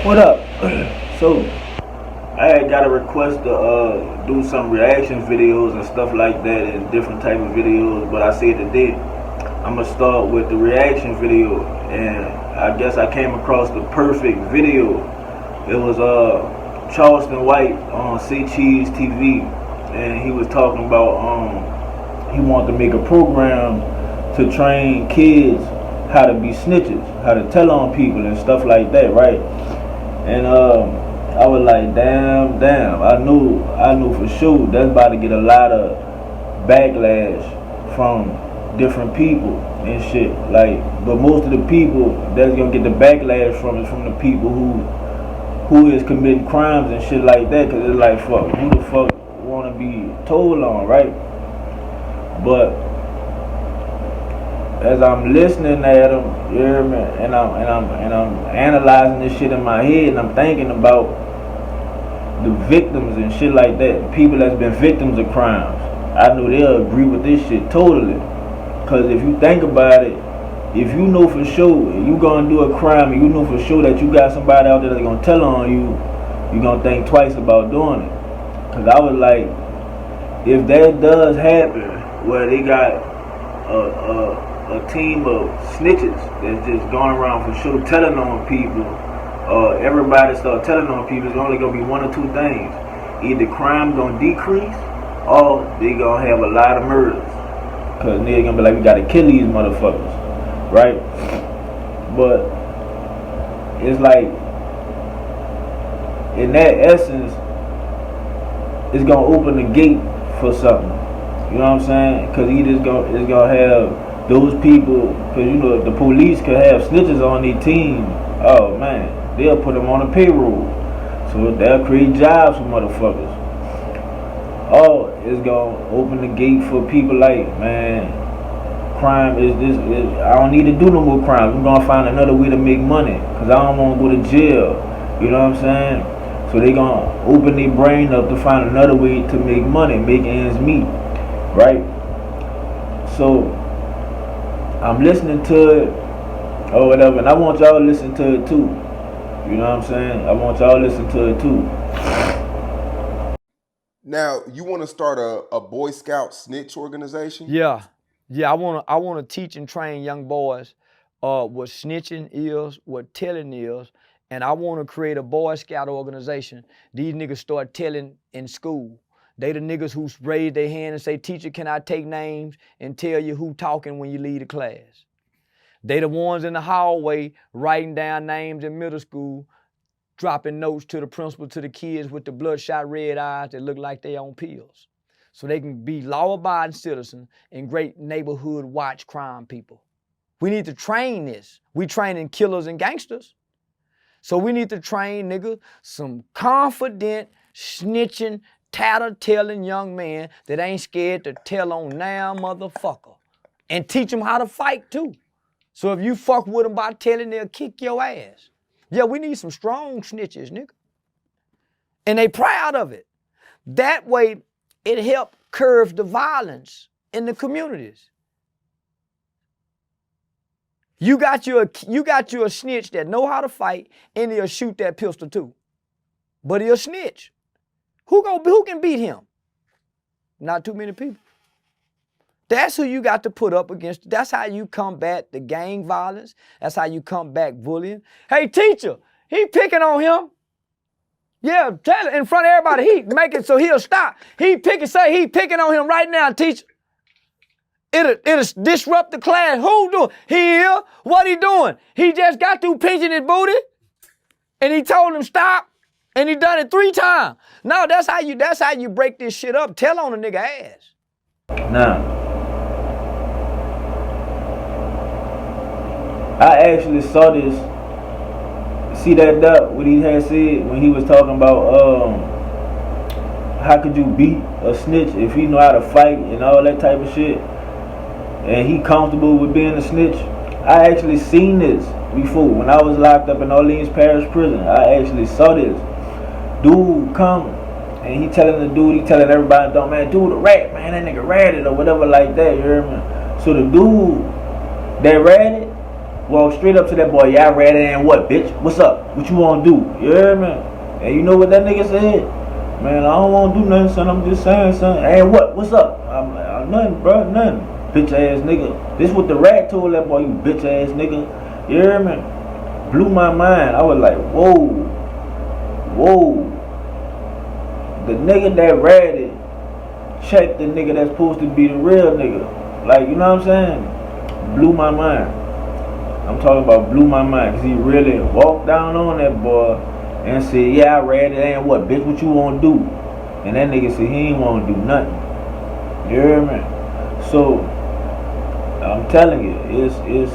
What up? So, I had got a request to do some reaction videos and stuff like that and different type of videos, but I said today I'm gonna start with the reaction video, and I guess I came across the perfect video. It was Charleston White on C Cheese TV, and he was talking about he wanted to make a program to train kids how to be snitches, how to tell on people and stuff like that, right? And I was like, damn, I knew for sure that's about to get a lot of backlash from different people and shit. Like, but most of the people that's gonna get the backlash from is from the people who is committing crimes and shit like that. Cause it's like, fuck, who the fuck wanna be told on, right? But as I'm listening at him, you hear me, and I'm analyzing this shit in my head, and I'm thinking about the victims and shit like that, people that's been victims of crimes. I know they'll agree with this shit totally. Cause if you think about it, if you know for sure you gonna do a crime, and you know for sure that you got somebody out there that's gonna tell on you, you gonna think twice about doing it. Cause I was like, if that does happen, where they got a team of snitches that's just going around for sure telling on people, everybody start telling on people, it's only gonna be one or two things. Either crime gonna decrease, or they gonna have a lot of murders. Cause niggas gonna be like, we gotta kill these motherfuckers, right? But it's like, in that essence, it's gonna open the gate for something. You know what I'm saying? Cause it's gonna have those people, cause you know if the police could have snitches on their team, oh man, they'll put them on a payroll, so they'll create jobs for motherfuckers. Oh, it's gonna open the gate for people like, man, crime is this. I don't need to do no more crime. I'm gonna find another way to make money, cause I don't want to go to jail. You know what I'm saying? So they gonna open their brain up to find another way to make money, make ends meet, right? So I'm listening to it or whatever, and I want y'all to listen to it too. You know what I'm saying? I want y'all to listen to it too. Now, you want to start a Boy Scout snitch organization? Yeah. I wanna teach and train young boys what snitching is, what telling is, and I wanna create a Boy Scout organization. These niggas start telling in school. They the niggas who raise their hand and say, teacher, can I take names, and tell you who talking when you leave the class. They the ones in the hallway writing down names in middle school, dropping notes to the principal, to the kids with the bloodshot red eyes that look like they on pills. So they can be law-abiding citizens and great neighborhood watch crime people. We need to train this. We training killers and gangsters. So we need to train, nigga, some confident, snitching, tatter-telling young man that ain't scared to tell on now motherfucker. And teach them how to fight too. So if you fuck with them by telling, they'll kick your ass. Yeah, we need some strong snitches, nigga. And they proud of it. That way, it help curb the violence in the communities. You got you a snitch that know how to fight, and he'll shoot that pistol too. But he'll snitch. Who can beat him? Not too many people. That's who you got to put up against. That's how you combat the gang violence. That's how you combat bullying. Hey, teacher, he picking on him. Yeah, tell it in front of everybody. He make it so he'll stop. He picking on him right now, teacher. It'll disrupt the class. Who doing? He here. What he doing? He just got through pinching his booty, and he told him stop, and he done it 3 times. No, that's how you break this shit up. Tell on a nigga ass. Now, I actually saw this. See that what he had said when he was talking about how could you beat a snitch if he know how to fight and all that type of shit, and he comfortable with being a snitch. I actually seen this before when I was locked up in Orleans Parish Prison. I actually saw this dude come, and he telling everybody, don't man, dude a rat, man, that nigga ratted or whatever like that, you hear me? So the dude that ratted, Walk straight up to that boy. Yeah, I read it and what, bitch? What's up? What you want to do? Yeah, man. And you know what that nigga said? Man, I don't want to do nothing, son. I'm just saying, son. Hey, what? What's up? I'm like, nothing, bro. Nothing. Bitch ass nigga. This what the rat told that boy, you bitch ass nigga. Yeah, man. Blew my mind. I was like, whoa. Whoa. The nigga that ratted checked the nigga that's supposed to be the real nigga. Like, you know what I'm saying? Blew my mind. I'm talking about blew my mind. Because he really walked down on that boy and said, yeah, I read it. And what, bitch, what you want to do? And that nigga said he ain't want to do nothing. You hear me? So, I'm telling you, it's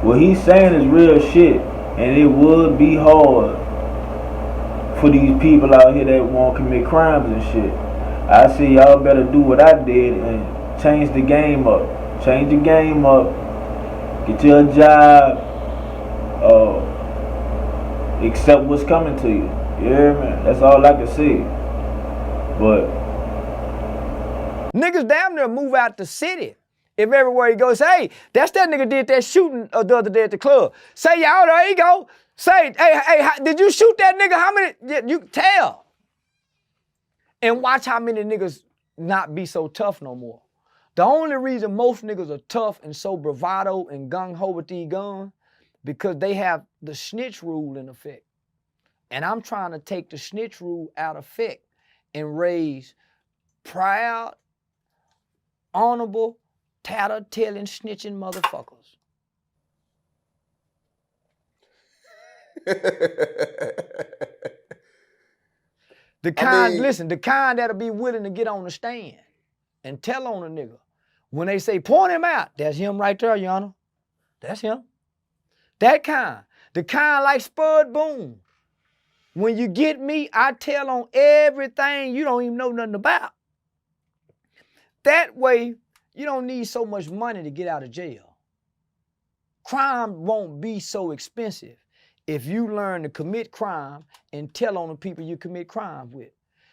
what he's saying is real shit. And it would be hard for these people out here that want to commit crimes and shit. I say y'all better do what I did and change the game up. Change the game up. Get you a job. Accept what's coming to you. Yeah, man. That's all I can say. But niggas damn near move out the city. If everywhere he goes, hey, that's that nigga did that shooting the other day at the club. Say, y'all, there you go. Say, hey, did you shoot that nigga? How many? You tell. And watch how many niggas not be so tough no more. The only reason most niggas are tough and so bravado and gung-ho with these guns, because they have the snitch rule in effect. And I'm trying to take the snitch rule out of effect and raise proud, honorable, tatter-telling, snitching motherfuckers. Listen, the kind that'll be willing to get on the stand and tell on a nigga. When they say, point him out, that's him right there, Your Honor. That's him. That kind. The kind like Spud Boone. When you get me, I tell on everything you don't even know nothing about. That way, you don't need so much money to get out of jail. Crime won't be so expensive if you learn to commit crime and tell on the people you commit crime with.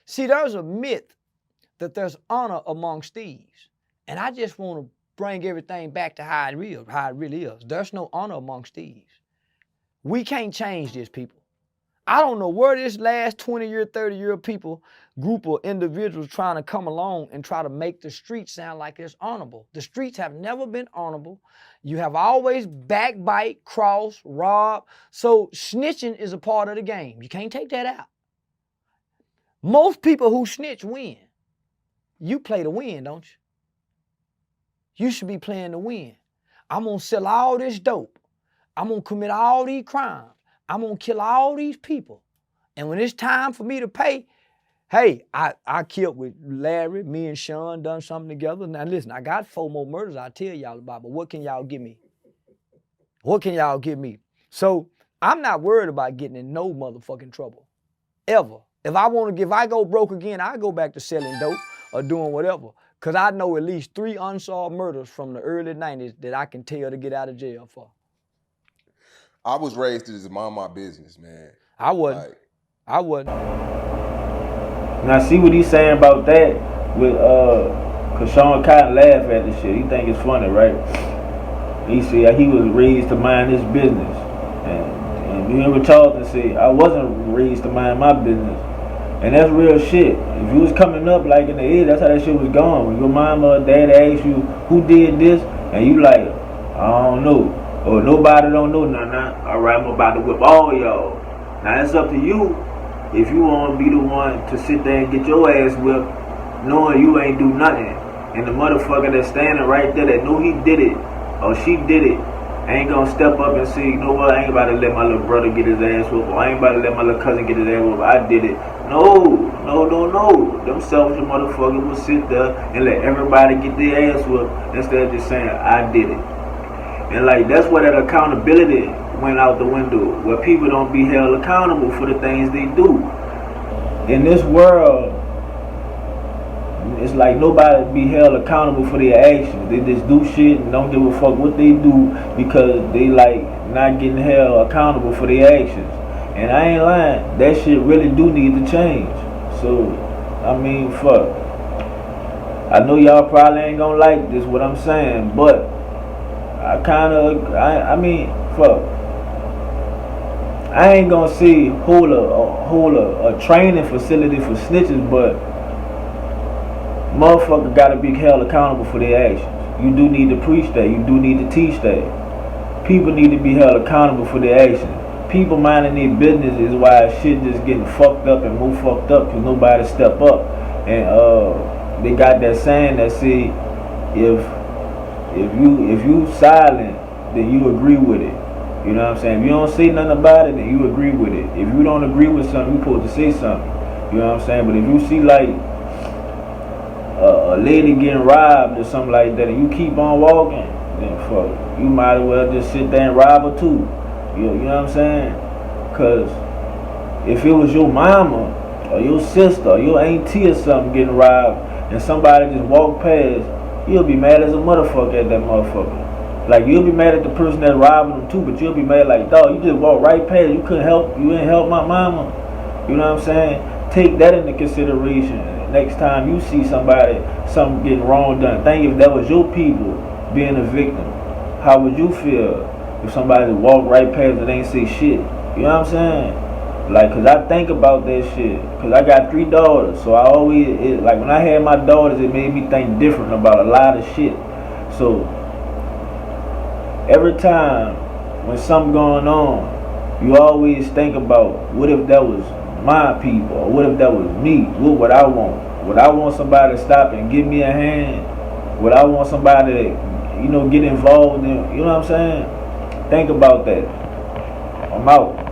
See, there's a myth that there's honor amongst thieves. And I just want to bring everything back to how it really is. There's no honor amongst thieves. We can't change this, people. I don't know where this last 20-year, 30-year group of individuals trying to come along and try to make the streets sound like it's honorable. The streets have never been honorable. You have always backbite, cross, rob. So snitching is a part of the game. You can't take that out. Most people who snitch win. You play to win, don't you? You should be playing to win. I'm going to sell all this dope. I'm going to commit all these crimes. I'm going to kill all these people. And when it's time for me to pay, hey, I killed with Larry, me and Sean done something together. Now listen, I got 4 more murders I'll tell y'all about, but what can y'all give me? What can y'all give me? So I'm not worried about getting in no motherfucking trouble, ever. If I go broke again, I go back to selling dope or doing whatever. Because I know at least 3 unsolved murders from the early 90s that I can tell to get out of jail for. I was raised to just mind my business, man. I wasn't. I wasn't. Now see what he's saying about that with cause Sean Cotton laugh at this shit. He think it's funny, right? He said he was raised to mind his business. And you hear what Charleston said, I wasn't raised to mind my business. And that's real shit. If you was coming up like in the 80s, that's how that shit was going. When your mama or dad asked you who did this, and you like, I don't know. Or nobody don't know nothing. Alright, I'm about to whip all y'all. Now it's up to you if you want to be the one to sit there and get your ass whipped knowing you ain't do nothing. And the motherfucker that's standing right there that know he did it or she did it ain't gonna step up and say, you know what, I ain't about to let my little brother get his ass whooped, or I ain't about to let my little cousin get his ass whooped. I did it. No. Them selfish motherfuckers will sit there and let everybody get their ass whooped instead of just saying, I did it. And like, that's where that accountability went out the window, where people don't be held accountable for the things they do. In this world, it's like nobody be held accountable for their actions. They just do shit and don't give a fuck what they do because they like not getting held accountable for their actions. And I ain't lying, that shit really do need to change. So, I mean, fuck. I know y'all probably ain't gonna like this, what I'm saying, but I mean, fuck. I ain't gonna say hold a training facility for snitches, but motherfucker gotta be held accountable for their actions. You do need to preach that. You do need to teach that. People need to be held accountable for their actions. People minding their business is why shit just getting fucked up and more fucked up because nobody step up. And they got that saying that say if you silent, then you agree with it. You know what I'm saying? If you don't say nothing about it, then you agree with it. If you don't agree with something, you supposed to say something. You know what I'm saying? But if you see like a lady getting robbed or something like that, and you keep on walking, then fuck, you might as well just sit there and rob her too. You know what I'm saying? Cause if it was your mama or your sister or your auntie or something getting robbed, and somebody just walked past, you'll be mad as a motherfucker at that motherfucker. Like, you'll be mad at the person that's robbing them too, but you'll be mad like, dog, you just walked right past, you didn't help my mama. You know what I'm saying? Take that into consideration. Next time you see something getting wrong done, think if that was your people being a victim, how would you feel if somebody just walked right past and ain't say shit? You know what I'm saying? Like, cause I think about that shit. Cause I got 3 daughters, so like when I had my daughters, it made me think different about a lot of shit. So every time when something going on, you always think about, what if that was my people, or what if that was me? What would I want? Would I want somebody to stop and give me a hand? Would I want somebody to, get involved in, you know what I'm saying? Think about that. I'm out.